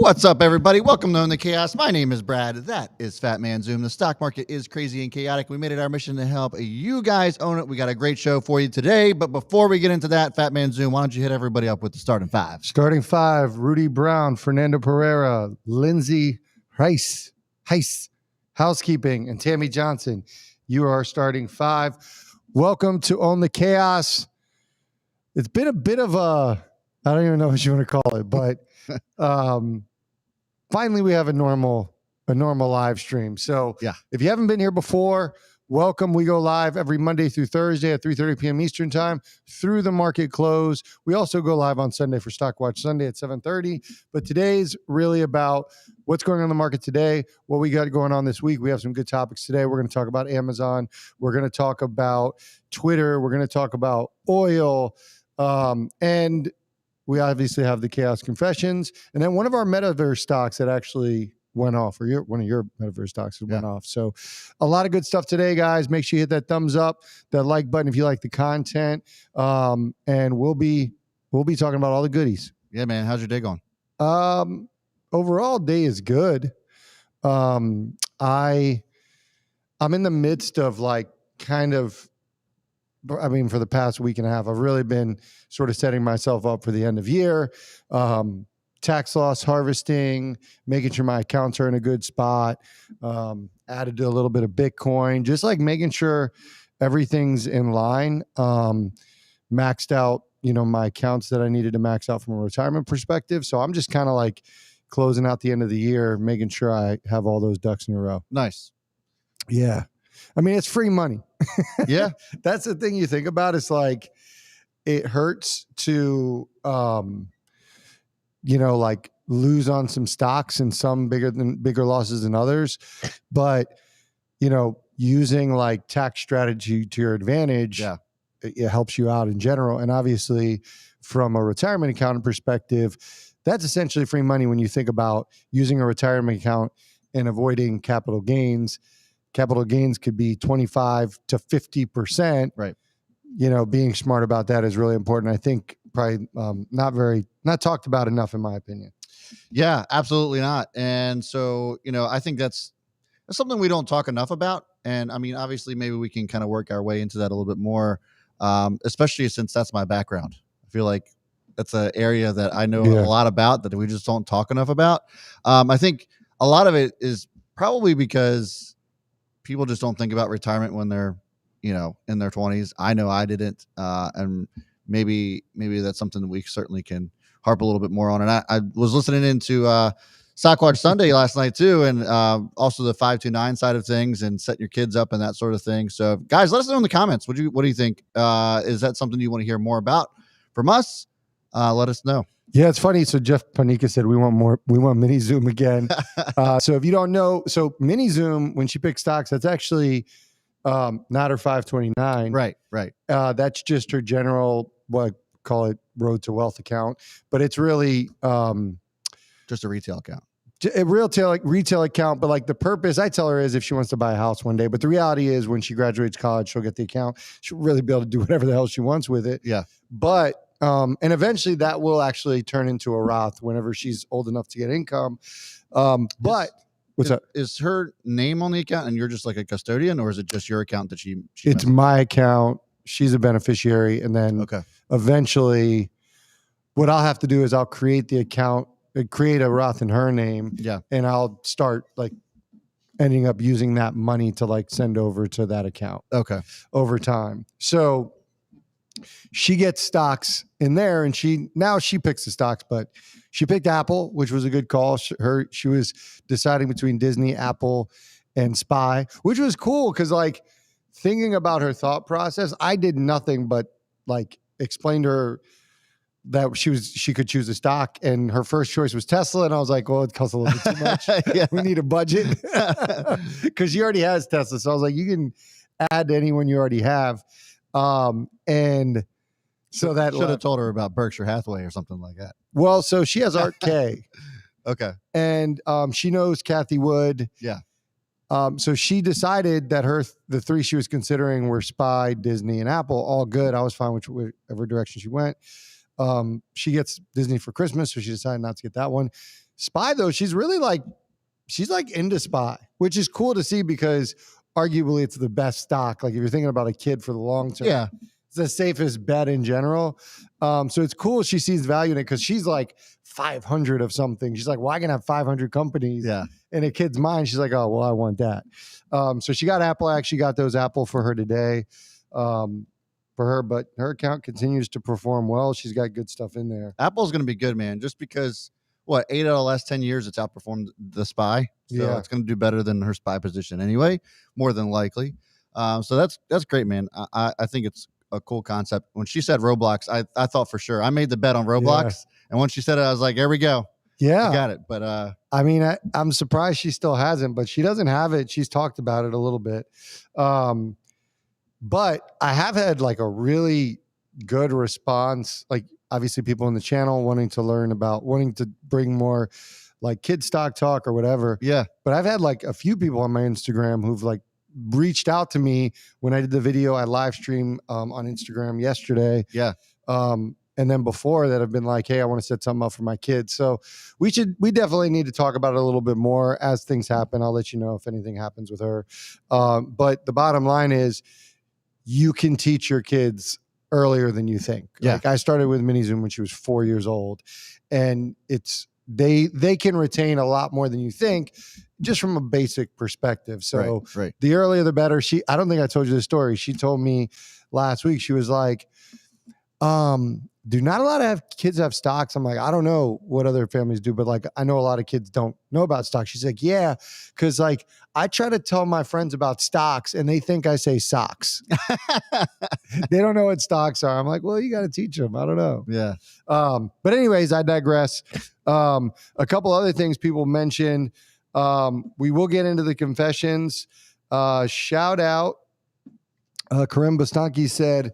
What's up, everybody? Welcome to Own the Chaos. My name is Brad. That is Fat Man Zoom. The stock market is crazy and chaotic. We made it our mission to help you guys own it. We got a great show for you today. But before we get into that, Fat Man Zoom, why don't you hit everybody up with the starting five? Starting five, Rudy Brown, Fernando Pereira, Lindsay Heiss, Housekeeping, and Tammy Johnson. You are starting five. Welcome to Own the Chaos. It's been a bit of a, I don't even know what you want to call it, but finally we have a normal live stream. So yeah, if you haven't been here before, welcome. We go live every Monday through Thursday at 3:30 p.m. Eastern time through the market close. We also go live on Sunday for Stock Watch Sunday at 7:30. But today's really about what's going on in the market today, what we got going on this week. We have some good topics today. We're going to talk about Amazon. We're going to talk about Twitter. We're going to talk about oil. And we obviously have the Chaos Confessions. And then one of our metaverse stocks that actually went off, or one of your metaverse stocks went off. So a lot of good stuff today, guys. Make sure you hit that thumbs up, that like button if you like the content. And we'll be talking about all the goodies. Yeah, man. How's your day going? Overall, day is good. I'm in the midst of for the past week and a half, I've really been sort of setting myself up for the end of year. Tax loss harvesting, making sure my accounts are in a good spot, added a little bit of Bitcoin, just like making sure everything's in line. Maxed out, my accounts that I needed to max out from a retirement perspective. So I'm just kind of like closing out the end of the year, making sure I have all those ducks in a row. Nice. Yeah. I mean, it's free money. Yeah. That's the thing you think about. It's like, it hurts to, lose on some stocks and some bigger losses than others. But, using like tax strategy to your advantage, it helps you out in general. And obviously from a retirement account perspective, that's essentially free money when you think about using a retirement account and avoiding capital gains. Capital gains could be 25 to 50%. Right. Being smart about that is really important. I think probably not talked about enough, in my opinion. Yeah, absolutely not. And so, I think that's something we don't talk enough about. And I mean, obviously, maybe we can kind of work our way into that a little bit more, especially since that's my background. I feel like that's an area that I know a lot about that we just don't talk enough about. I think a lot of it is probably because people just don't think about retirement when they're, in their 20s. I know I didn't. And maybe that's something that we certainly can harp a little bit more on. And I was listening into Stock Watch Sunday last night too, and also the 529 side of things and setting your kids up and that sort of thing. So guys, let us know in the comments. What do you think? Is that something you want to hear more about from us? Let us know. Yeah, it's funny. So Jeff Panika said we want Mini Zoom again. So if you don't know, so Mini Zoom, when she picks stocks, that's actually not her 529. Right. That's just her general, call it Road to Wealth account, but it's really just a retail account. A retail account, but like the purpose I tell her is if she wants to buy a house one day, but the reality is when she graduates college, she'll get the account. She'll really be able to do whatever the hell she wants with it. Yeah. But and eventually that will actually turn into a Roth whenever she's old enough to get income. But what's up? Is her name on the account and you're just like a custodian, or is it just your account that she it's my account. She's a beneficiary. And then eventually what I'll have to do is I'll create the account, create a Roth in her name. Yeah. And I'll start like ending up using that money to like send over to that account. Okay. Over time. So she gets stocks in there and she picks the stocks, but she picked Apple, which was a good call. She was deciding between Disney, Apple, and SPY, which was cool. Cause like thinking about her thought process, I did nothing but like explain to her that she could choose a stock, and her first choice was Tesla. And I was like, well, it costs a little bit too much. We need a budget because she already has Tesla. So I was like, you can add to anyone you already have. And so that should have told her about Berkshire Hathaway or something like that. Well, so she has Art K. Okay. And she knows Kathy Wood. Yeah. So she decided that the three she was considering were SPY, Disney, and Apple. All good. I was fine whichever direction she went. She gets Disney for Christmas, so she decided not to get that one. Spy though, she's like into Spy, which is cool to see because arguably it's the best stock. Like if you're thinking about a kid for the long term, Yeah. it's the safest bet in general. So it's cool she sees value in it because she's like 500 of something. She's like, well, I can have 500 companies. Yeah. In a kid's mind, she's like, oh, well, I want that. So she got Apple. I actually got those Apple for her today. But her account continues to perform well. She's got good stuff in there. Apple's going to be good, man, just because 8 out of the last 10 years it's outperformed the Spy. So it's going to do better than her Spy position anyway, more than likely. So that's great, man. I think it's a cool concept. When she said Roblox, I thought for sure. I made the bet on Roblox, and when she said it, I was like, there we go. Yeah, I got it. But I mean, I'm surprised she still hasn't, but she doesn't have it. She's talked about it a little bit. But I have had like a really good response. Like obviously people in the channel wanting to bring more like kid stock talk or whatever. Yeah. But I've had like a few people on my Instagram who've like reached out to me when I did the video I live stream on Instagram yesterday. Yeah. And then before that have been like, hey, I want to set something up for my kids. So we definitely need to talk about it a little bit more as things happen. I'll let you know if anything happens with her. But the bottom line is you can teach your kids earlier than you think. Yeah. Like I started with Mini Zoom when she was 4 years old, and they can retain a lot more than you think just from a basic perspective. So right. The earlier the better. I don't think I told you this story. She told me last week, she was like, do not a lot of kids have stocks? I'm like, I don't know what other families do, but like, I know a lot of kids don't know about stocks. She's like, yeah. Cause like I try to tell my friends about stocks and they think I say socks. They don't know what stocks are. I'm like, well, you got to teach them. I don't know. Yeah. But anyways, I digress. A couple other things people mentioned. We will get into the confessions. Shout out. Karim Bostanki said,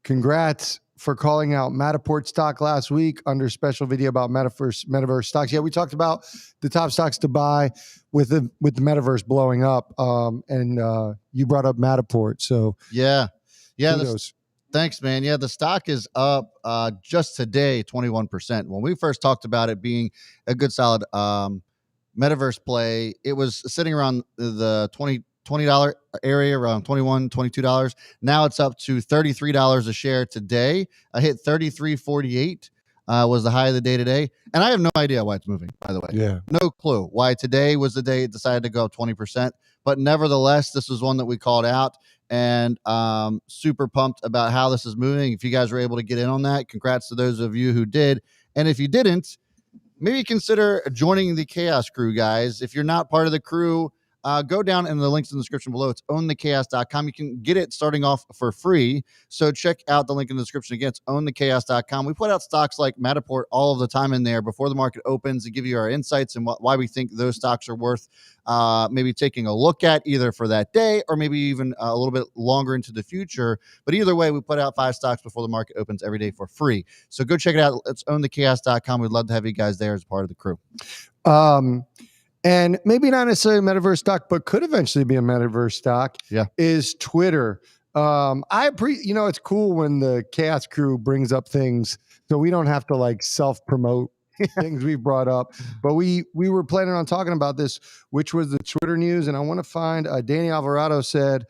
congrats for calling out Matterport stock last week under special video about metaverse stocks. Yeah, we talked about the top stocks to buy with the metaverse blowing up. And you brought up Matterport. So yeah. Thanks, man. Yeah, the stock is up just today 21%. When we first talked about it being a good solid metaverse play, it was sitting around the $20 area, around $21, $22. Now it's up to $33 a share today. I hit 33.48 was the high of the day today. And I have no idea why it's moving, by the way. Yeah. No clue why today was the day it decided to go up 20%. But nevertheless, this was one that we called out, and super pumped about how this is moving. If you guys were able to get in on that, congrats to those of you who did. And if you didn't, maybe consider joining the Chaos Crew, guys. If you're not part of the crew, go down in the links in the description below. It's ownthechaos.com. You can get it starting off for free. So check out the link in the description. Again, it's ownthechaos.com. We put out stocks like Matterport all of the time in there before the market opens to give you our insights and why we think those stocks are worth maybe taking a look at either for that day or maybe even a little bit longer into the future. But either way, we put out 5 stocks before the market opens every day for free. So go check it out. It's ownthechaos.com. We'd love to have you guys there as part of the crew. And maybe not necessarily a metaverse stock, but could eventually be a metaverse stock. Yeah, is Twitter. It's cool when the Chaos Crew brings up things, so we don't have to like self-promote things we brought up. But we were planning on talking about this, which was the Twitter news, and I want to find. Danny Alvarado said,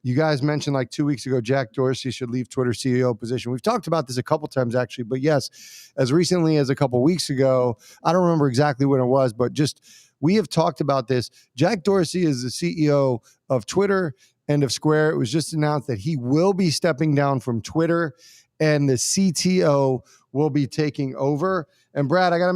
you guys mentioned like 2 weeks ago, Jack Dorsey should leave Twitter CEO position. We've talked about this a couple times actually, but yes, as recently as a couple weeks ago, I don't remember exactly when it was, but just we have talked about this. Jack Dorsey is the CEO of Twitter and of Square. It was just announced that he will be stepping down from Twitter and the CTO will be taking over. And Brad, I got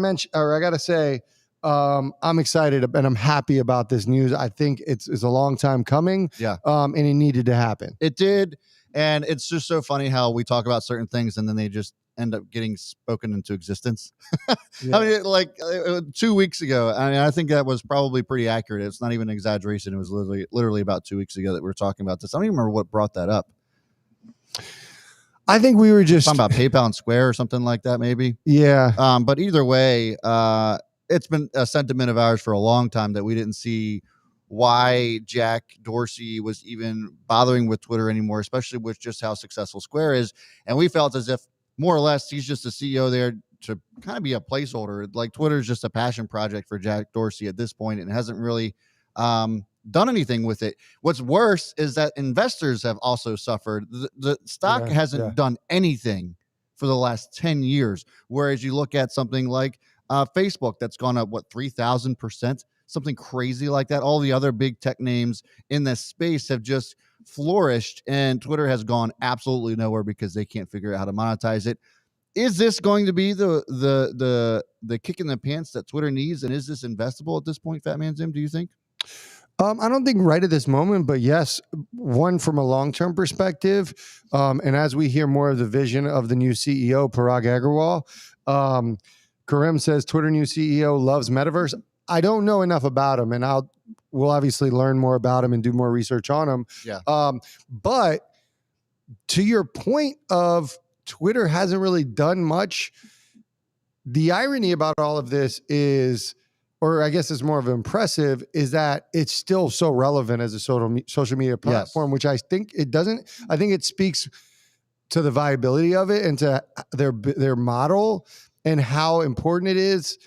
to say, I'm excited and I'm happy about this news. I think it's a long time coming. Yeah. And it needed to happen. It did. And it's just so funny how we talk about certain things and then they just end up getting spoken into existence. Yeah. I mean, 2 weeks ago, I think that was probably pretty accurate. It's not even an exaggeration. It was literally about 2 weeks ago that we were talking about this. I don't even remember what brought that up. I think we were just talking about PayPal and Square or something like that, maybe. Yeah. But either way, it's been a sentiment of ours for a long time that we didn't see why Jack Dorsey was even bothering with Twitter anymore, especially with just how successful Square is. And we felt as if more or less he's just a CEO there to kind of be a placeholder. Like Twitter is just a passion project for Jack Dorsey at this point, and hasn't really done anything with it. What's worse is that investors have also suffered. The stock hasn't done anything for the last 10 years. Whereas you look at something like Facebook, that's gone up, what, 3,000%, something crazy like that. All the other big tech names in this space have just flourished, and Twitter has gone absolutely nowhere because they can't figure out how to monetize it. Is this going to be the kick in the pants that Twitter needs? And is this investable at this point, Fat Man Zim, do you think? I don't think right at this moment, but yes, one from a long-term perspective. And as we hear more of the vision of the new CEO, Parag Agrawal, Karim says Twitter new CEO loves metaverse. I don't know enough about him, and we'll obviously learn more about him and do more research on him. Yeah. But to your point of Twitter hasn't really done much, the irony about all of this is, or I guess it's more of impressive, is that it's still so relevant as a social media platform, which I think it doesn't. I think it speaks to the viability of it and to their model and how important it is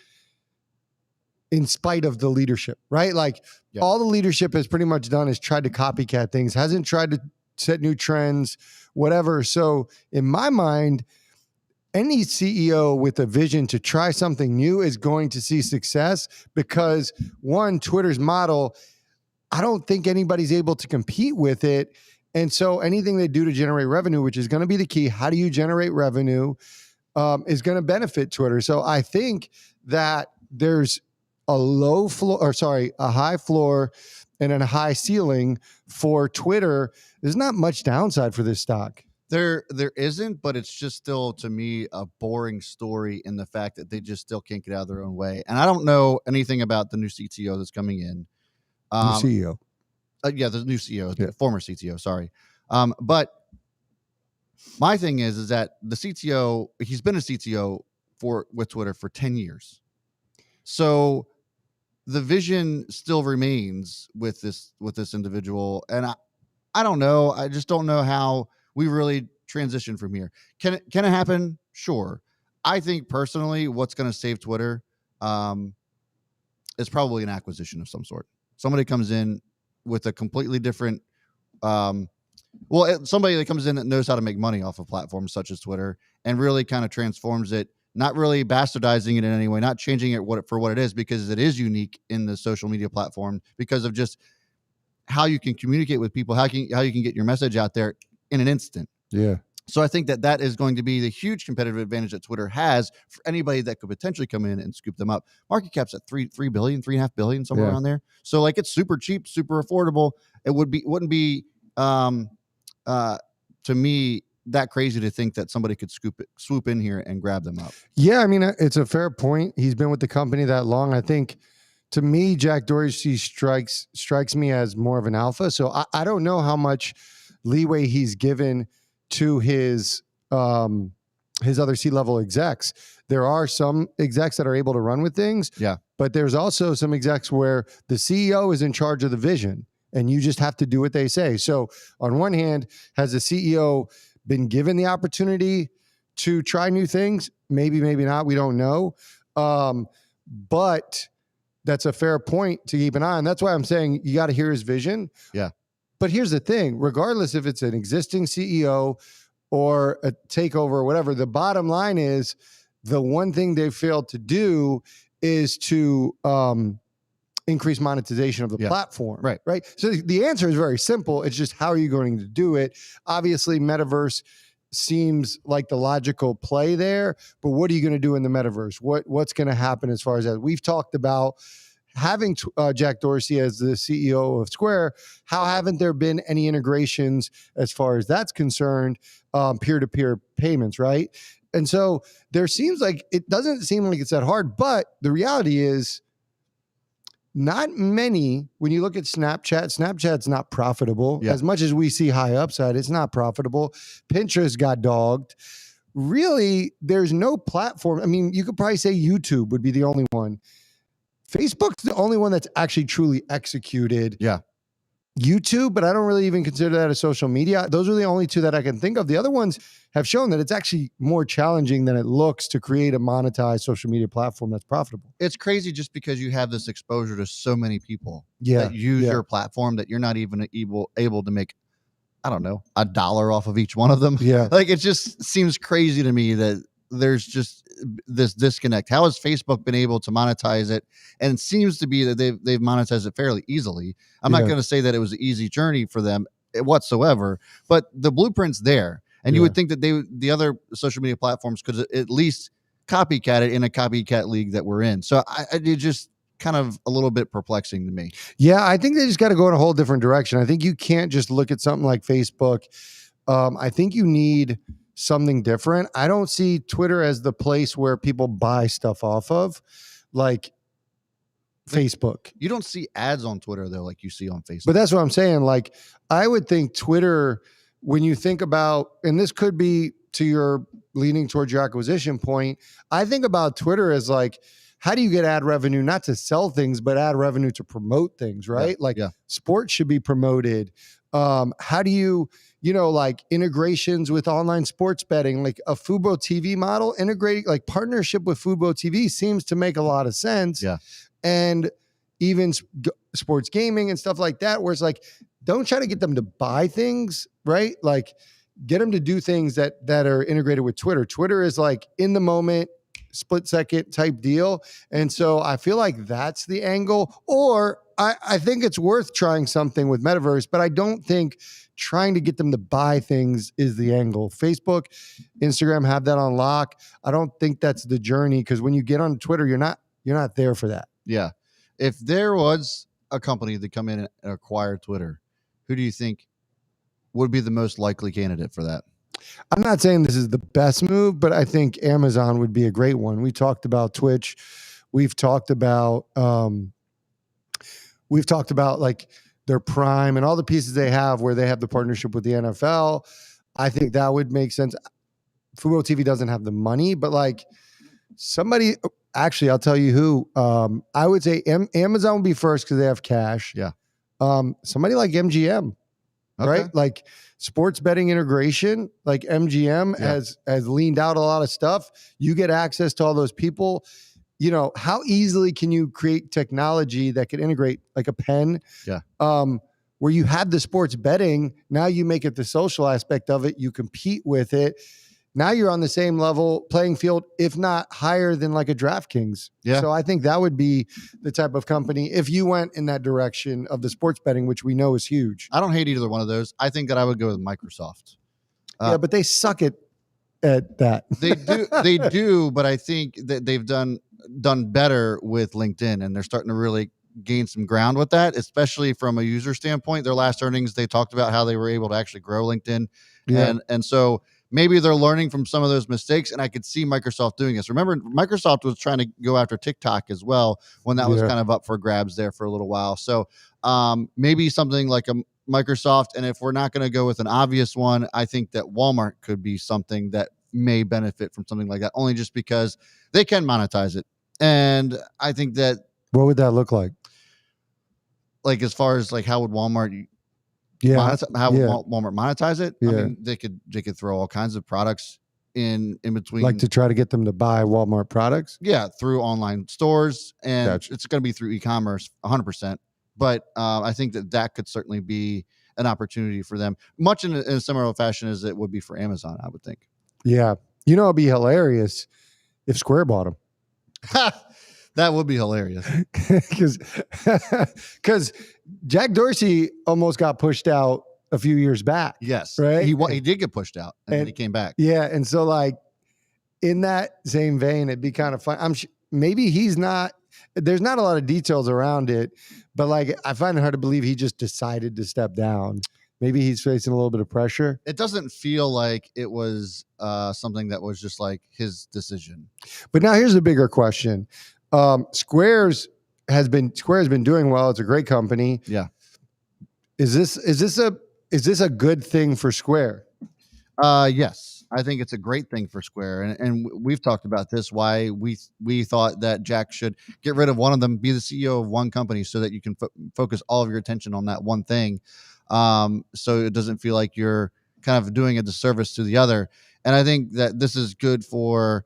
in spite of the leadership, right? Like all the leadership has pretty much done is tried to copycat things, hasn't tried to set new trends, whatever. So in my mind, any CEO with a vision to try something new is going to see success because, one, Twitter's model, I don't think anybody's able to compete with it. And so anything they do to generate revenue, which is going to be the key, how do you generate revenue, is going to benefit Twitter. So I think that there's a high floor and a high ceiling for Twitter. There's not much downside for this stock. There isn't, but it's just still, to me, a boring story in the fact that they just still can't get out of their own way. And I don't know anything about the new CTO that's coming in. New CEO. The new CEO, the former CTO, sorry. But my thing is that the CTO, he's been a CTO with Twitter for 10 years. So the vision still remains with this individual. And I don't know. I just don't know how we really transition from here. Can it happen? Sure. I think personally, what's going to save Twitter is probably an acquisition of some sort. Somebody comes in with a completely different, somebody that comes in that knows how to make money off of platforms such as Twitter and really kind of transforms it, not really bastardizing it in any way, not changing it for what it is, because it is unique in the social media platform because of just how you can communicate with people, how you can get your message out there in an instant. Yeah. So I think that is going to be the huge competitive advantage that Twitter has for anybody that could potentially come in and scoop them up. Market cap's at $3 billion, $3.5 billion, somewhere around there. So like it's super cheap, super affordable. It wouldn't be to me that crazy to think that somebody could swoop in here and grab them up. Yeah, I mean, it's a fair point. He's been with the company that long. I think to me, Jack Dorsey strikes me as more of an alpha. So I don't know how much leeway he's given to his other C-level execs. There are some execs that are able to run with things. Yeah. But there's also some execs where the CEO is in charge of the vision and you just have to do what they say. So on one hand, has the CEO been given the opportunity to try new things? Maybe, maybe not. We don't know. But that's a fair point to keep an eye on. That's why I'm saying you got to hear his vision. Yeah. But here's the thing, regardless if it's an existing CEO or a takeover or whatever, the bottom line is the one thing they've failed to do is to increase monetization of the platform. Right. So the answer is very simple. It's just, how are you going to do it? Obviously, metaverse seems like the logical play there, but what are you going to do in the metaverse? What's going to happen as far as that? We've talked about having Jack Dorsey as the CEO of Square. How haven't there been any integrations as far as that's concerned, peer-to-peer payments, right? And so it doesn't seem like it's that hard, but the reality is not many. When you look at Snapchat's not profitable. As much as we see high upside, it's not profitable. Pinterest got dogged. Really, there's no platform. I mean, you could probably say YouTube would be the only one. Facebook's the only one that's actually truly executed YouTube, but I don't really even consider that a social media. Those are the only two that I can think of. The other ones have shown that it's actually more challenging than it looks to create a monetized social media platform that's profitable. It's crazy just because you have this exposure to so many people Yeah, that use yeah. your platform that you're not even able to make, I don't know, $1 off of each one of them. Yeah. Like, it just seems crazy to me that there's just this disconnect. How has Facebook been able to monetize it? And it seems to be that they've monetized it fairly easily. I'm not Yeah. going to say that it was an easy journey for them whatsoever, but the blueprint's there. And you Yeah. would think that the other social media platforms could at least copycat it in a copycat league that we're in. So it just kind of a little bit perplexing to me. Yeah, I think they just got to go in a whole different direction. I think you can't just look at something like Facebook. I think you need something different. I don't see Twitter as the place where people buy stuff off of, like Facebook. You don't see ads on Twitter though, like you see on Facebook. But that's what I'm saying. Like, I would think Twitter, when you think about, and this could be to your leaning towards your acquisition point, I think about Twitter as like, how do you get ad revenue, not to sell things, but ad revenue to promote things, right? Sports should be promoted. How do you, like integrations with online sports betting, like a Fubo TV model, integrating like partnership with Fubo TV seems to make a lot of sense. Yeah. And even sports gaming and stuff like that, where it's like, don't try to get them to buy things, right? Like, get them to do things that are integrated with Twitter. Twitter is like in the moment, split second type deal. And so I feel like that's the angle. Or I think it's worth trying something with Metaverse, but I don't think trying to get them to buy things is the angle. Facebook, Instagram have that on lock. I don't think that's the journey, because when you get on Twitter, you're not there for that. Yeah. If there was a company that come in and acquire Twitter, who do you think would be the most likely candidate for that? I'm not saying this is the best move, but I think Amazon would be a great one. We talked about Twitch. We've talked about like their Prime and all the pieces they have where they have the partnership with the NFL. I think that would make sense. Fubo TV doesn't have the money, but like somebody, actually, I'll tell you who. I would say Amazon would be first because they have cash. Yeah. Somebody like MGM, right? Like sports betting integration, like MGM has leaned out a lot of stuff. You get access to all those people. How easily can you create technology that could integrate like a pen? Yeah. Where you have the sports betting, now you make it the social aspect of it. You compete with it. Now you're on the same level playing field, if not higher than like a DraftKings. Yeah. So I think that would be the type of company if you went in that direction of the sports betting, which we know is huge. I don't hate either one of those. I think that I would go with Microsoft. Yeah, but they suck at that. They do, but I think that they've done better with LinkedIn, and they're starting to really gain some ground with that, especially from a user standpoint. Their last earnings, they talked about how they were able to actually grow LinkedIn. Yeah. And so maybe they're learning from some of those mistakes, and I could see Microsoft doing this. Remember, Microsoft was trying to go after TikTok as well when that was kind of up for grabs there for a little while. So maybe something like a Microsoft, and if we're not going to go with an obvious one, I think that Walmart could be something that may benefit from something like that, only just because they can monetize it. And I think that, what would that look like? Like, as far as like, how would Walmart would Walmart monetize it? Yeah. I mean, they could throw all kinds of products in between, like to try to get them to buy Walmart products. Yeah, through online stores, and Gotcha. It's going to be through e-commerce 100%. But I think that could certainly be an opportunity for them, much in a similar fashion as it would be for Amazon, I would think. Yeah. It'd be hilarious if Square bought them. That would be hilarious. Because Jack Dorsey almost got pushed out a few years back. Yes. Right. He did get pushed out, and then he came back. Yeah. And so, like, in that same vein, it'd be kind of fun. Maybe there's not a lot of details around it, but like, I find it hard to believe he just decided to step down. Maybe he's facing a little bit of pressure. It doesn't feel like it was something that was just like his decision. But now here's a bigger question. Square has been doing well. It's a great company. Yeah. Is this a good thing for Square? Yes. I think it's a great thing for Square, and we've talked about this. Why we thought that Jack should get rid of one of them, be the CEO of one company, so that you can focus all of your attention on that one thing, so it doesn't feel like you're kind of doing a disservice to the other. And I think that this is good for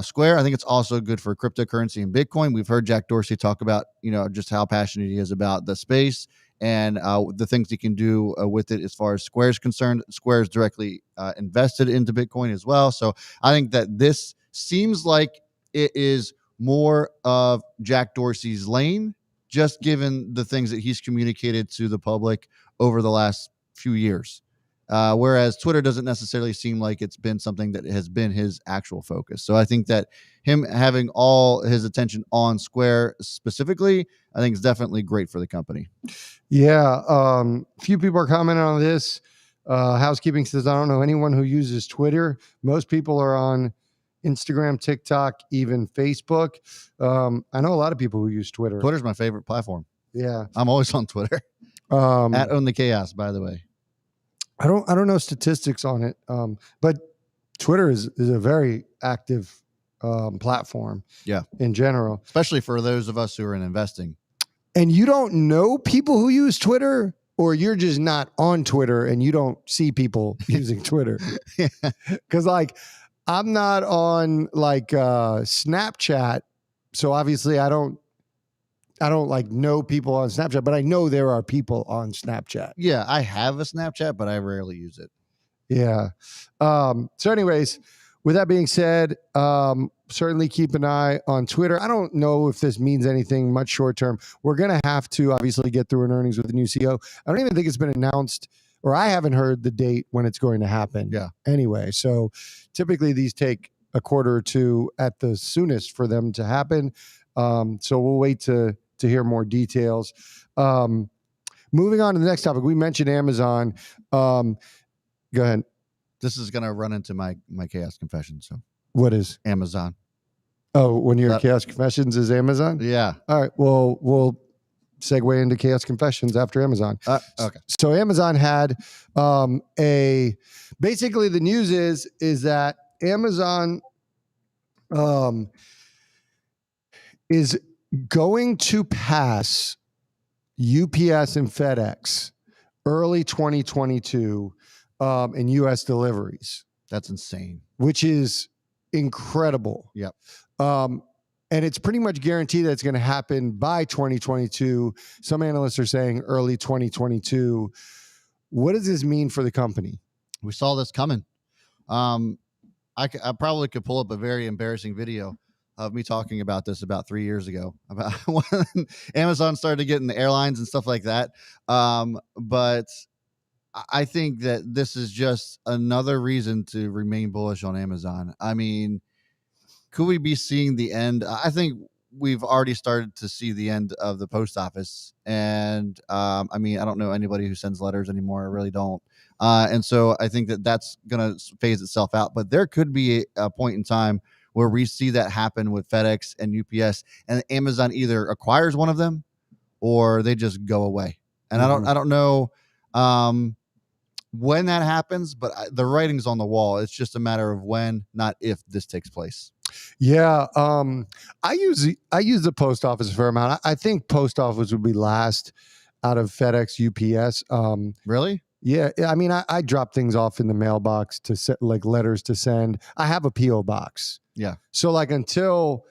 Square. I think it's also good for cryptocurrency and Bitcoin. We've heard Jack Dorsey talk about just how passionate he is about the space and the things he can do with it as far as Square is concerned. Square is directly invested into Bitcoin as well. So I think that this seems like it is more of Jack Dorsey's lane, just given the things that he's communicated to the public over the last few years. Whereas Twitter doesn't necessarily seem like it's been something that has been his actual focus. So I think that him having all his attention on Square specifically, I think is definitely great for the company. Yeah. Few people are commenting on this. Housekeeping says, I don't know anyone who uses Twitter. Most people are on Instagram, TikTok, even Facebook. I know a lot of people who use Twitter. Twitter's my favorite platform. Yeah. I'm always on Twitter. At Own the Chaos, by the way. I don't know statistics on it, but Twitter is a very active platform. Yeah, in general, especially for those of us who are in investing. And you don't know people who use Twitter, or you're just not on Twitter and you don't see people using Twitter. Because like I'm not on like Snapchat, so obviously I don't like know people on Snapchat, but I know there are people on Snapchat. Yeah, I have a Snapchat, but I rarely use it. Yeah. So anyways, with that being said, certainly keep an eye on Twitter. I don't know if this means anything much short term. We're going to have to obviously get through an earnings with the new CEO. I don't even think it's been announced, or I haven't heard the date when it's going to happen. Yeah. Anyway, so typically these take a quarter or two at the soonest for them to happen. So we'll wait to hear more details. Moving on to the next topic, we mentioned Amazon. Go ahead. This is going to run into my Chaos Confession. So what is Amazon? Oh, when your Chaos Confessions is Amazon? Yeah. All right. Well, we'll segue into Chaos Confessions after Amazon. Okay. So Amazon had basically the news is that Amazon is going to pass UPS and FedEx early 2022 in U.S. deliveries. That's insane. Which is incredible. Yep. And it's pretty much guaranteed that it's going to happen by 2022. Some analysts are saying early 2022. What does this mean for the company? We saw this coming. I probably could pull up a very embarrassing video of me talking about this about 3 years ago, about when Amazon started to get in the airlines and stuff like that. But I think that this is just another reason to remain bullish on Amazon. I mean, could we be seeing the end? I think we've already started to see the end of the post office. And I mean, I don't know anybody who sends letters anymore. I really don't. And so I think that that's going to phase itself out. But there could be a point in time where we see that happen with FedEx and UPS, and Amazon either acquires one of them or they just go away. And I don't know when that happens, but the writing's on the wall. It's just a matter of when, not if, this takes place. Yeah. I use the post office a fair amount. I think post office would be last out of FedEx, UPS. Really? Yeah. I mean, I drop things off in the mailbox to set like letters to send. I have a PO box. Yeah. So like until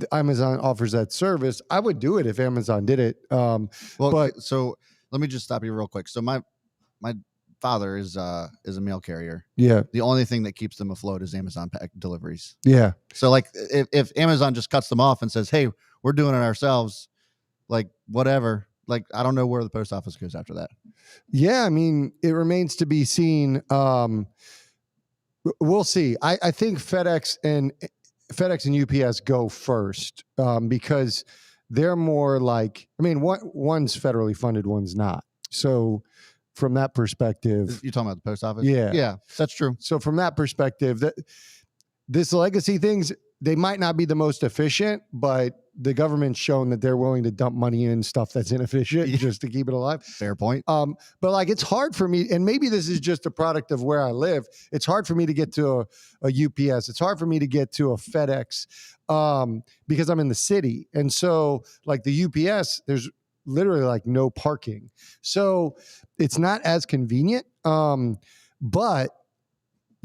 Amazon offers that service, I would do it if Amazon did it. So let me just stop you real quick. So my father is a mail carrier. Yeah. The only thing that keeps them afloat is Amazon pack deliveries. Yeah. So like if Amazon just cuts them off and says, "Hey, we're doing it ourselves," like whatever. Like I don't know where the post office goes after that. Yeah, I mean, it remains to be seen. We'll see. I think FedEx and UPS go first because they're more like, I mean, one's federally funded, one's not. So from that perspective, You're talking about the post office? Yeah. Yeah, that's true. So from that perspective, this legacy things, they might not be the most efficient, but the government's shown that they're willing to dump money in stuff that's inefficient just to keep it alive. Fair point. But like, it's hard for me, and maybe this is just a product of where I live. It's hard for me to get to a UPS. It's hard for me to get to a FedEx because I'm in the city. And so like the UPS, there's literally like no parking. So it's not as convenient. But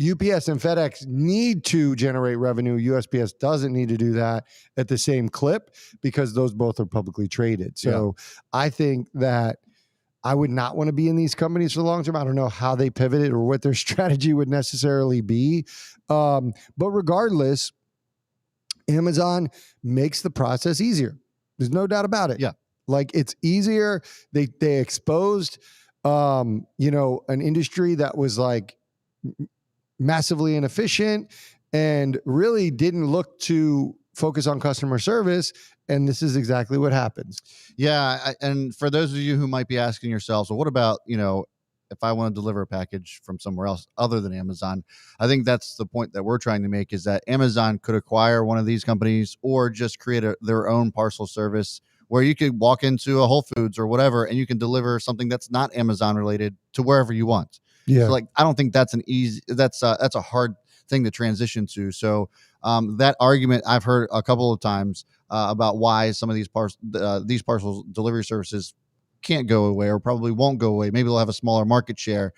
UPS and FedEx need to generate revenue. USPS doesn't need to do that at the same clip because those both are publicly traded. So I think that I would not want to be in these companies for the long term. I don't know how they pivoted or what their strategy would necessarily be. But regardless, Amazon makes the process easier. There's no doubt about it. Yeah. Like, it's easier. They exposed, an industry that was like massively inefficient and really didn't look to focus on customer service. And this is exactly what happens. Yeah. And for those of you who might be asking yourselves, well, what about, if I want to deliver a package from somewhere else other than Amazon? I think that's the point that we're trying to make, is that Amazon could acquire one of these companies or just create their own parcel service where you could walk into a Whole Foods or whatever, and you can deliver something that's not Amazon related to wherever you want. Yeah. So, like, I don't think that's that's a hard thing to transition to. So that argument I've heard a couple of times about why some of these parcel delivery services can't go away or probably won't go away. Maybe they'll have a smaller market share,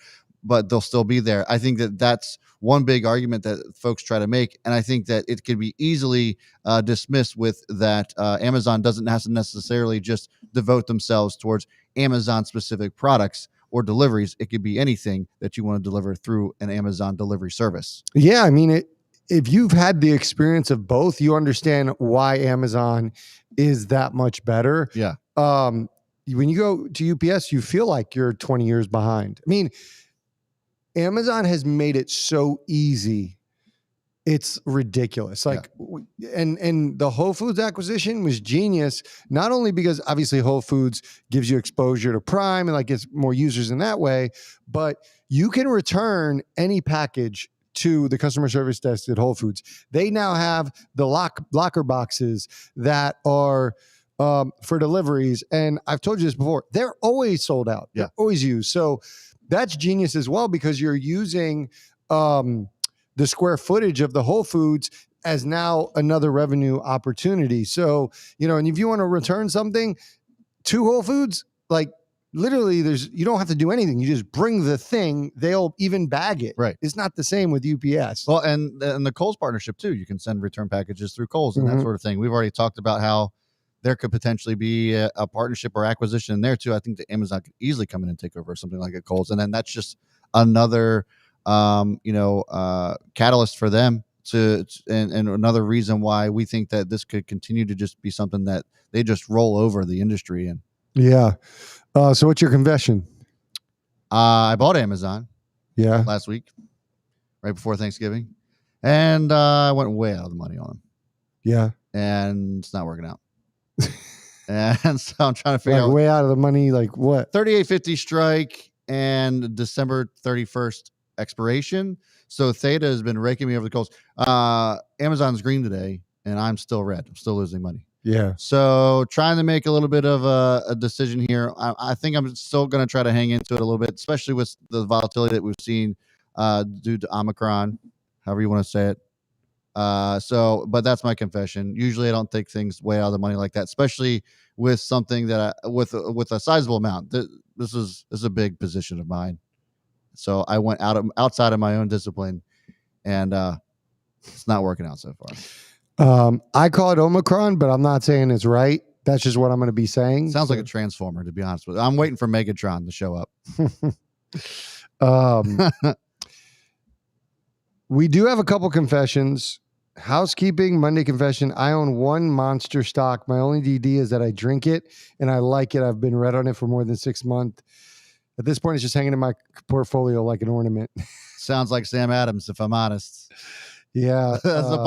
but they'll still be there. I think that that's one big argument that folks try to make. And I think that it could be easily dismissed with that Amazon doesn't have to necessarily just devote themselves towards Amazon specific products or deliveries. It could be anything that you want to deliver through an Amazon delivery service. Yeah. I mean, if you've had the experience of both, you understand why Amazon is that much better. Yeah. When you go to UPS, you feel like you're 20 years behind. I mean, Amazon has made it so easy. It's ridiculous. Like, and the Whole Foods acquisition was genius, not only because obviously Whole Foods gives you exposure to Prime and like gets more users in that way, but you can return any package to the customer service desk at Whole Foods. They now have the locker boxes that are for deliveries. And I've told you this before, they're always sold out. Yeah. They're always used. So that's genius as well, because you're using the square footage of the Whole Foods as now another revenue opportunity. So, and if you want to return something to Whole Foods, like literally you don't have to do anything. You just bring the thing. They'll even bag it. Right. It's not the same with UPS. Well, and the Kohl's partnership too. You can send return packages through Kohl's and that sort of thing. We've already talked about how there could potentially be a partnership or acquisition there too. I think that Amazon could easily come in and take over something like a Kohl's. And then that's just another, catalyst for them and another reason why we think that this could continue to just be something that they just roll over the industry in. Yeah. So what's your confession? I bought Amazon last week, right before Thanksgiving. And I went way out of the money on them. Yeah. And it's not working out. And so I'm trying to figure out way out of the money, like what? 38.50 strike and December 31st expiration. So Theta has been raking me over the coals. Amazon's green today, and I'm still red. I'm still losing money. Yeah. So trying to make a little bit of a decision here. I think I'm still going to try to hang into it a little bit, especially with the volatility that we've seen due to Omicron, however you want to say it. But that's my confession. Usually I don't take things way out of the money like that, especially with something that with a sizable amount. This is a big position of mine. So I went outside of my own discipline, and it's not working out so far. I call it Omicron, but I'm not saying it's right. That's just what I'm going to be saying. Sounds like a transformer, to be honest with you. I'm waiting for Megatron to show up. We do have a couple confessions. Housekeeping, Monday confession. I own one Monster stock. My only DD is that I drink it and I like it. I've been red on it for more than 6 months. At this point, it's just hanging in my portfolio like an ornament. Sounds like Sam Adams, if I'm honest. Yeah. That's a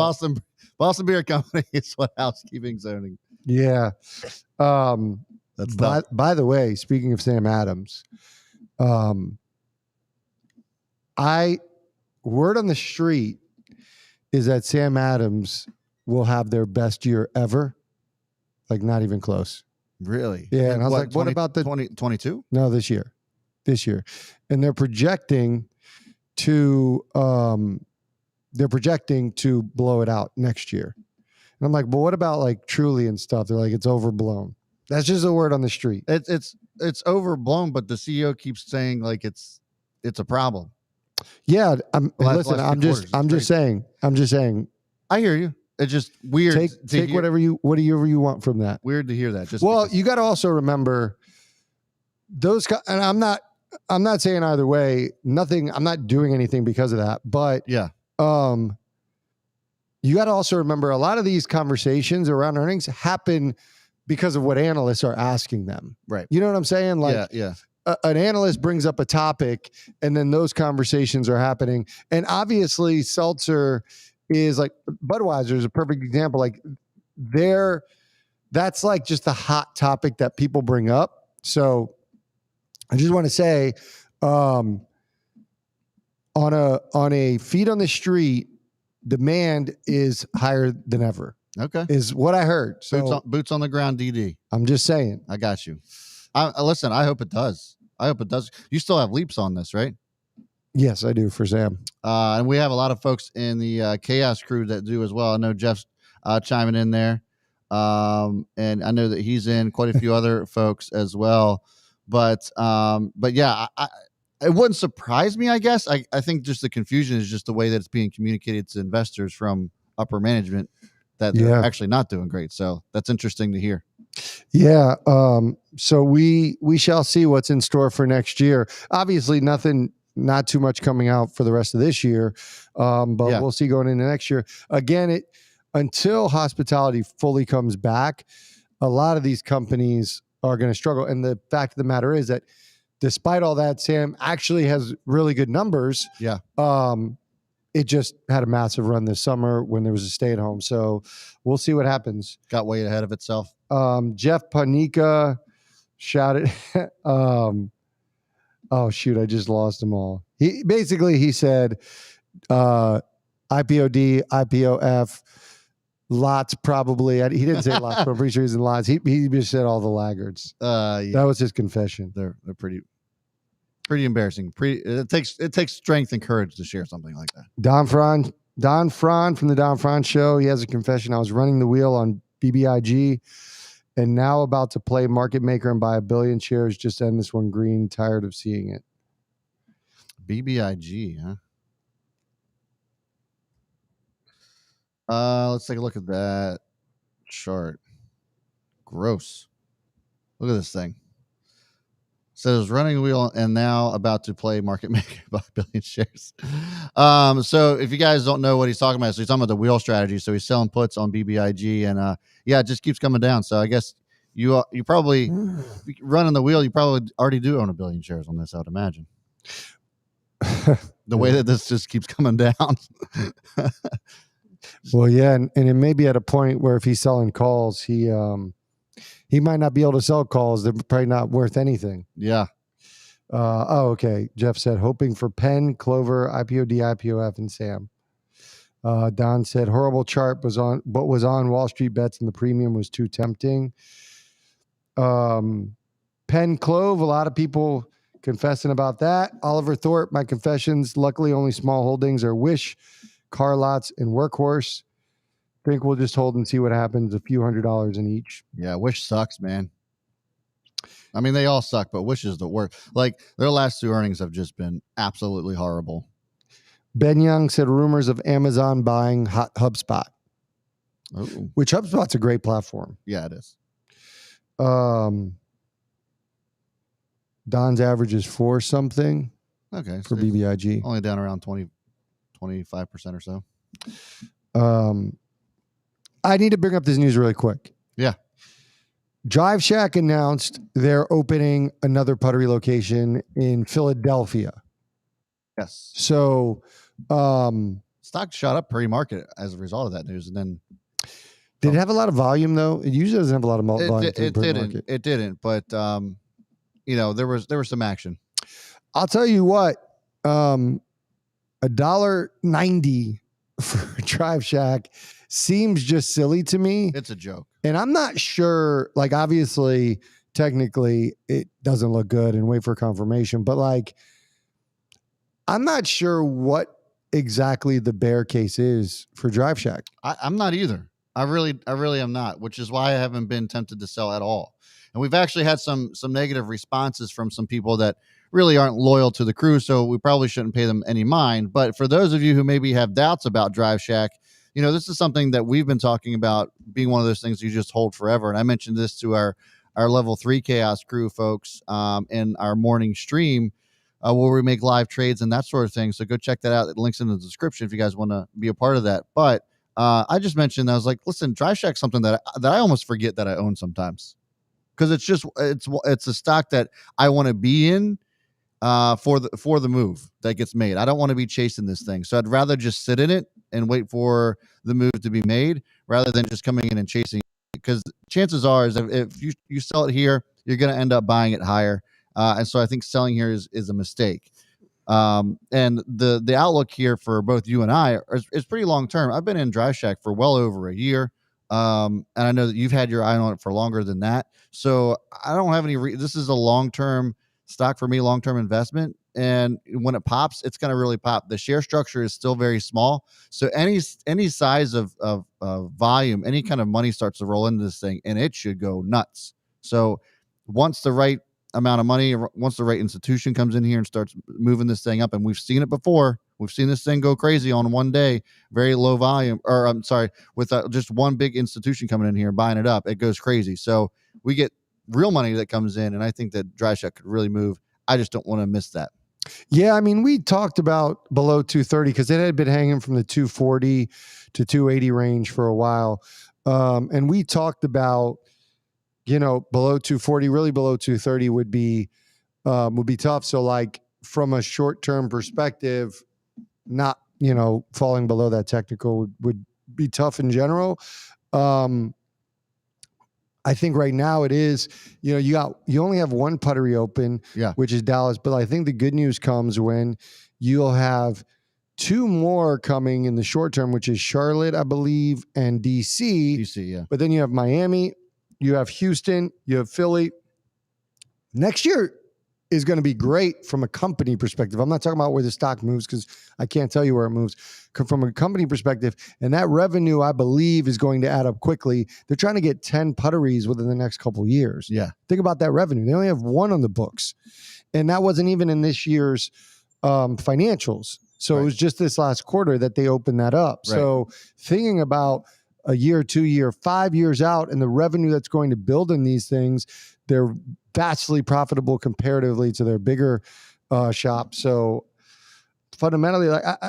Boston Beer Company is what housekeeping's owning. Yeah. That's by the way, speaking of Sam Adams, word on the street is that Sam Adams will have their best year ever. Like not even close. Really? Yeah. And I was like, what about the 2022? No, this year. And they're projecting to blow it out next year. And I'm like, but what about like Truly and stuff? They're like, it's overblown. That's just a word on the street. It's overblown, but the CEO keeps saying like it's a problem. Yeah, I'm just saying. I hear you. It's just weird. Take whatever you want from that. Weird to hear that. You got to also remember those. And I'm not saying either way. Nothing. I'm not doing anything because of that. But yeah. You got to also remember a lot of these conversations around earnings happen because of what analysts are asking them. Right. You know what I'm saying? Like, yeah. An analyst brings up a topic and then those conversations are happening. And obviously seltzer is like Budweiser is a perfect example. Like that's like just a hot topic that people bring up. So I just want to say, on a feet on the street, demand is higher than ever. Okay. Is what I heard. So boots on the ground, DD. I'm just saying. I got you. Listen, I hope it does. You still have leaps on this, right? Yes, I do for Sam. And we have a lot of folks in the Chaos crew that do as well. I know Jeff's chiming in there. And I know that he's in quite a few other folks as well. But yeah, it wouldn't surprise me, I guess. I think just the confusion is just the way that it's being communicated to investors from upper management that they're actually not doing great. So that's interesting to hear. Yeah. So we shall see what's in store for next year. Obviously not too much coming out for the rest of this year. But we'll see going into next year. Again, until hospitality fully comes back, a lot of these companies are going to struggle. And the fact of the matter is that despite all that, Sam actually has really good numbers. Yeah. It just had a massive run this summer when there was a stay at home. So we'll see what happens. Got way ahead of itself. Jeff Panika shouted, oh shoot, I just lost them all. He said, IPOD, IPOF, lots probably. He didn't say lots, but I'm pretty sure he's in lots. He just said all the laggards. Yeah. That was his confession. They're pretty embarrassing. It takes strength and courage to share something like that. Don Fran from the Don Fran Show. He has a confession. I was running the wheel on BBIG and now about to play market maker and buy 1 billion shares. Just end this one green. Tired of seeing it. BBIG, huh? Let's take a look at that chart. Gross. Look at this thing. Says running wheel and now about to play market maker by 1 billion shares. So if you guys don't know what he's talking about, so he's talking about the wheel strategy. So he's selling puts on BBIG and it just keeps coming down. So I guess you probably running the wheel, you probably already do own 1 billion shares on this, I would imagine. The way that this just keeps coming down. Well, yeah, and it may be at a point where if he's selling calls, he might not be able to sell calls. They're probably not worth anything. Yeah. Okay. Jeff said, hoping for Penn, Clover, IPOD, IPOF, and Sam. Don said, horrible chart was on Wall Street bets and the premium was too tempting. Penn, Clove, a lot of people confessing about that. Oliver Thorpe, my confessions, luckily only small holdings are Wish, Car Lots, and Workhorse. Think we'll just hold and see what happens. A few $100s in each. Yeah, Wish sucks, man. I mean, they all suck, but Wish is the worst. Like, their last 2 earnings have just been absolutely horrible. Ben Young said rumors of Amazon buying HubSpot. Ooh. Which HubSpot's a great platform. Yeah, it is. Don's average is 4 something. Okay. For BBIG. Only down around 25% or so. I need to bring up this news really quick. Yeah. Drive Shack announced they're opening another Puttery location in Philadelphia. Yes. So stock shot up pre-market as a result of that news. And then did it have a lot of volume though? It usually doesn't have a lot of volume. It didn't, but there was some action. I'll tell you what, $1.90 for Drive Shack seems just silly to me. It's a joke. And I'm not sure, like, obviously, technically, it doesn't look good and wait for confirmation, but like, I'm not sure what exactly the bear case is for Drive Shack. I'm not either. I really am not, which is why I haven't been tempted to sell at all. And we've actually had some negative responses from some people that really aren't loyal to the crew, so we probably shouldn't pay them any mind. But for those of you who maybe have doubts about Drive Shack, this is something that we've been talking about being one of those things you just hold forever. And I mentioned this to our level 3 chaos crew folks in our morning stream where we make live trades and that sort of thing. So go check that out. It links in the description if you guys want to be a part of that. But I just mentioned, I was like, listen, Drive Shack's something that I almost forget that I own sometimes, because it's a stock that I want to be in for the move that gets made. I don't want to be chasing this thing, so I'd rather just sit in it and wait for the move to be made rather than just coming in and chasing it. Because chances are is if you sell it here, you're going to end up buying it higher, and so I think selling here is a mistake. And the outlook here for both you and I is pretty long term. I've been in Drive Shack for well over a year. And I know that you've had your eye on it for longer than that. So I don't have any this is a long-term stock for me, long-term investment. And when it pops, it's going to really pop. The share structure is still very small. So any size of volume, any kind of money starts to roll into this thing, and it should go nuts. So once the right amount of money, once the right institution comes in here and starts moving this thing up, and we've seen it before, we've seen this thing go crazy on one day, very low volume, or I'm sorry, with just one big institution coming in here and buying it up, it goes crazy. So we get real money that comes in, and I think that Drive Shack could really move. I just don't want to miss that. Yeah, I mean, we talked about below 230 because it had been hanging from the 240 to 280 range for a while. And we talked about, below 240, really below 230 would be tough. So like from a short-term perspective, not, falling below that technical would be tough in general. I think right now it is, you only have one puttery open, which is Dallas. But I think the good news comes when you'll have two more coming in the short term, which is Charlotte, I believe, and DC. DC, yeah. But then you have Miami, you have Houston, you have Philly. Next year is going to be great from a company perspective. I'm not talking about where the stock moves because I can't tell you where it moves. From a company perspective, and that revenue, I believe, is going to add up quickly. They're trying to get 10 putteries within the next couple of years. Yeah. Think about that revenue. They only have one on the books. And that wasn't even in this year's financials. So It was just this last quarter that they opened that up. Right. So thinking about a year, 2 year, 5 years out and the revenue that's going to build in these things, they're vastly profitable comparatively to their bigger shops. So fundamentally,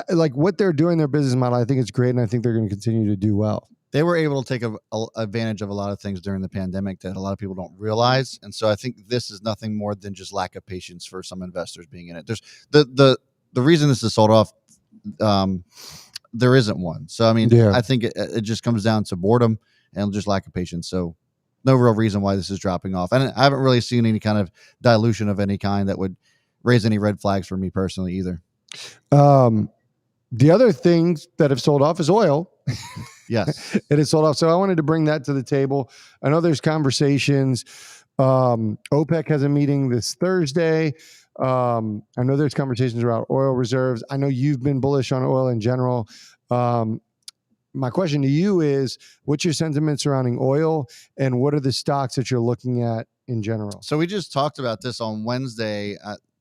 like what they're doing, their business model, I think it's great, and I think they're going to continue to do well. They were able to take advantage of a lot of things during the pandemic that a lot of people don't realize, and so I think this is nothing more than just lack of patience for some investors being in it. There's the reason this is sold off. There isn't one. So I mean, I think it just comes down to boredom and just lack of patience. So no real reason why this is dropping off, and I haven't really seen any kind of dilution of any kind that would raise any red flags for me personally either. The other things that have sold off is oil. Yes. It is sold off. So I wanted to bring that to the table. I know there's conversations. OPEC has a meeting this Thursday. I know there's conversations around oil reserves. I know you've been bullish on oil in general. My question to you is, what's your sentiment surrounding oil, and what are the stocks that you're looking at in general? So we just talked about this on Wednesday.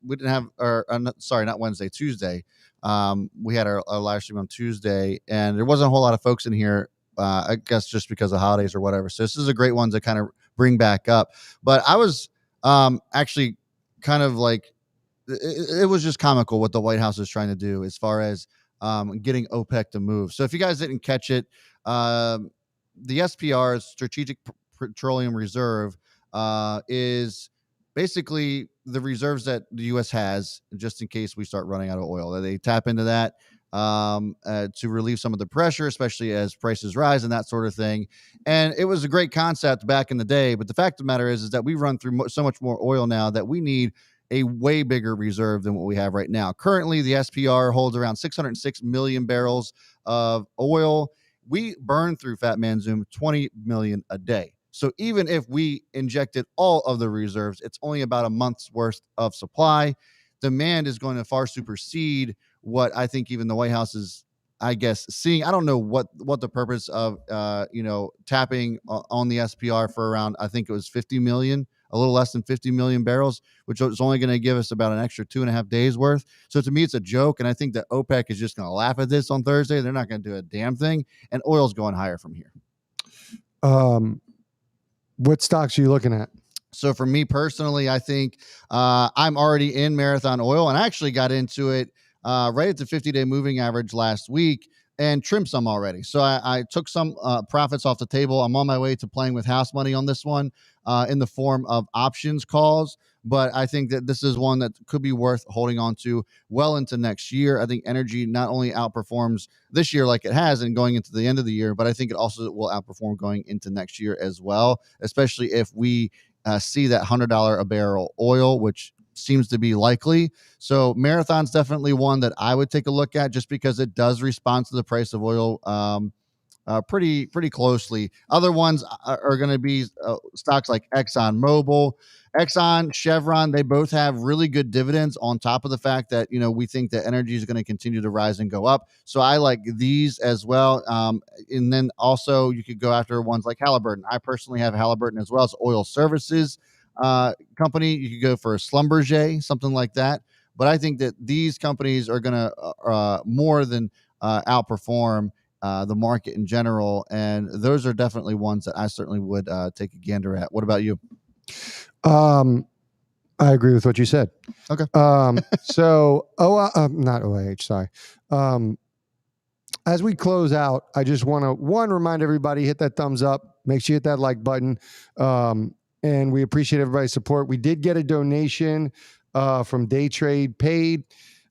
We didn't have, not Wednesday, Tuesday. We had our live stream on Tuesday, and there wasn't a whole lot of folks in here, I guess just because of holidays or whatever. So this is a great one to kind of bring back up. But I was actually kind of like, it was just comical what the White House is trying to do as far as getting OPEC to move. So if you guys didn't catch it, the SPR, Strategic Petroleum Reserve, is basically the reserves that the U.S. has just in case we start running out of oil. They tap into that to relieve some of the pressure, especially as prices rise and that sort of thing. And it was a great concept back in the day. But the fact of the matter is that we run through so much more oil now that we need a way bigger reserve than what we have right now. Currently, the SPR holds around 606 million barrels of oil. We burn through Fat Man Zoom 20 million a day. So even if we injected all of the reserves, it's only about a month's worth of supply. Demand is going to far supersede what I think even the White House is, I guess, seeing. I don't know what the purpose of tapping on the SPR for around, I think it was 50 million, a little less than 50 million barrels, which is only going to give us about an extra 2.5 days worth. So to me, it's a joke, and I think that OPEC is just going to laugh at this on Thursday. They're not going to do a damn thing, and oil's going higher from here. What stocks are you looking at? So for me personally, I think I'm already in Marathon Oil, and I actually got into it right at the 50-day moving average last week and trimmed some already. So I took some profits off the table. I'm on my way to playing with house money on this one in the form of options calls. But I think that this is one that could be worth holding on to well into next year. I think energy not only outperforms this year like it has and going into the end of the year, but I think it also will outperform going into next year as well, especially if we see that $100 a barrel oil, which seems to be likely. So Marathon's definitely one that I would take a look at just because it does respond to the price of oil pretty closely. Other ones are going to be stocks like Exxon, Chevron. They both have really good dividends on top of the fact that, we think that energy is going to continue to rise and go up. So I like these as well. And then also you could go after ones like Halliburton. I personally have Halliburton as well as oil services company. You could go for a Schlumberger, something like that. But I think that these companies are going to more than outperform the market in general, and those are definitely ones that I certainly would take a gander at. What about you? I agree with what you said. Okay. So, not OIH, sorry. As we close out, I just want to remind everybody, hit that thumbs up, make sure you hit that like button, and we appreciate everybody's support. We did get a donation from Day Trade Paid.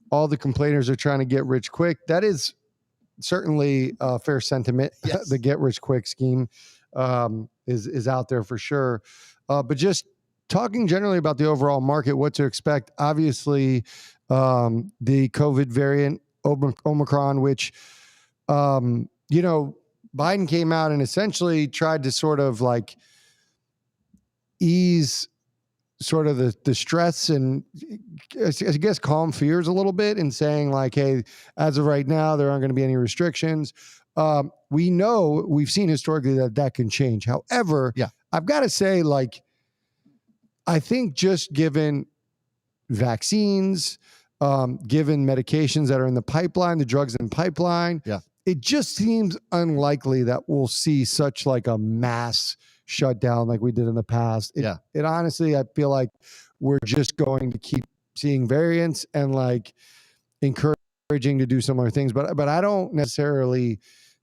All the complainers are trying to get rich quick. That is certainly a fair sentiment. Yes. The get rich quick scheme is out there for sure. But just talking generally about the overall market, what to expect. Obviously, the COVID variant, Omicron, which, Biden came out and essentially tried to sort of like ease sort of the stress and I guess calm fears a little bit and saying like, hey, as of right now, there aren't going to be any restrictions. We've seen historically that can change. However, I've got to say, like, I think just given vaccines, given medications that are in the pipeline, the drugs in pipeline, it just seems unlikely that we'll see such like a mass shutdown like we did in the past. It honestly, I feel like we're just going to keep seeing variants and like encouraging to do similar things. But I don't necessarily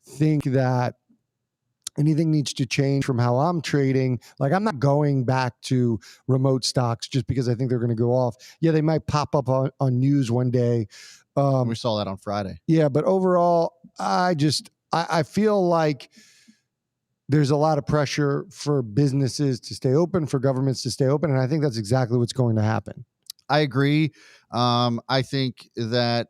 think that anything needs to change from how I'm trading. Like, I'm not going back to remote stocks just because I think they're going to go off. Yeah, they might pop up on news one day. We saw that on Friday. Yeah, but overall, I feel like there's a lot of pressure for businesses to stay open, for governments to stay open, and I think that's exactly what's going to happen. I agree. I think that,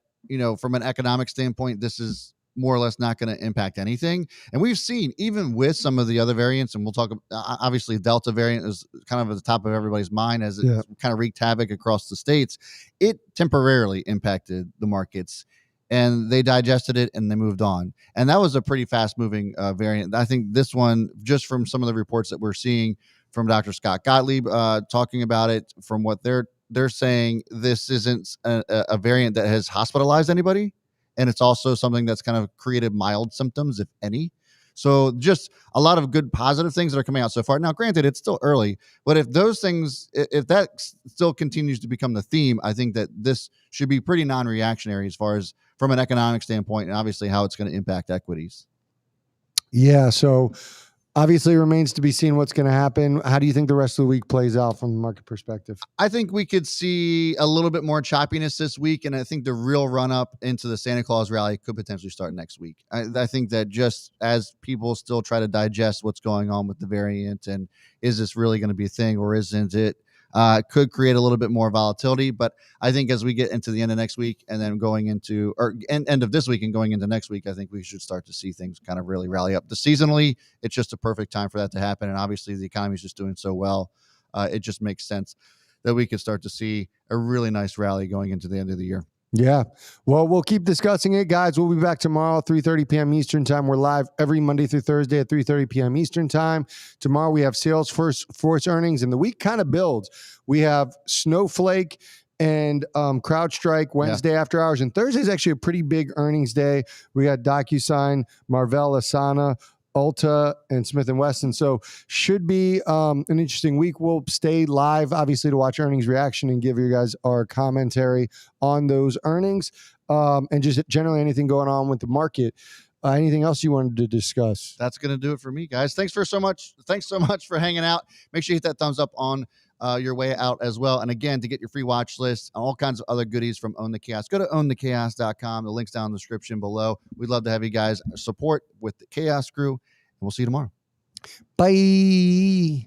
from an economic standpoint, this is more or less not going to impact anything. And we've seen, even with some of the other variants, and we'll talk, obviously, Delta variant is kind of at the top of everybody's mind as it kind of wreaked havoc across the states. It temporarily impacted the markets, and they digested it and they moved on. And that was a pretty fast moving variant. I think this one, just from some of the reports that we're seeing from Dr. Scott Gottlieb talking about it, from what they're saying, this isn't a variant that has hospitalized anybody. And it's also something that's kind of created mild symptoms, if any. So just a lot of good positive things that are coming out so far. Now, granted, it's still early, but if those things, if that still continues to become the theme, I think that this should be pretty non-reactionary as far as from an economic standpoint, and obviously how it's going to impact equities. Yeah. So obviously it remains to be seen what's going to happen. How do you think the rest of the week plays out from the market perspective? I think we could see a little bit more choppiness this week, and I think the real run-up into the Santa Claus rally could potentially start next week. I think that just as people still try to digest what's going on with the variant and is this really going to be a thing or isn't it, could create a little bit more volatility. But I think as we get into the end of next week and then going into or end of this week and going into next week, I think we should start to see things kind of really rally up. The seasonally, it's just a perfect time for that to happen. And obviously the economy is just doing so well. It just makes sense that we could start to see a really nice rally going into the end of the year. Yeah. Well, we'll keep discussing it, guys. We'll be back tomorrow, 3:30 p.m. Eastern time. We're live every Monday through Thursday at 3:30 p.m. Eastern time. Tomorrow we have Salesforce earnings, and the week kind of builds. We have Snowflake and CrowdStrike Wednesday after hours, and Thursday is actually a pretty big earnings day. We got DocuSign, Marvell, Asana, Ulta, and Smith & Wesson. So should be an interesting week. We'll stay live, obviously, to watch earnings reaction and give you guys our commentary on those earnings, and just generally anything going on with the market. Anything else you wanted to discuss? That's going to do it for me, guys. Thanks so much for hanging out. Make sure you hit that thumbs up on your way out as well. And again, to get your free watch list and all kinds of other goodies from Own the Chaos, go to ownthechaos.com. The link's down in the description below. We'd love to have you guys support with the Chaos crew, and we'll see you tomorrow. Bye.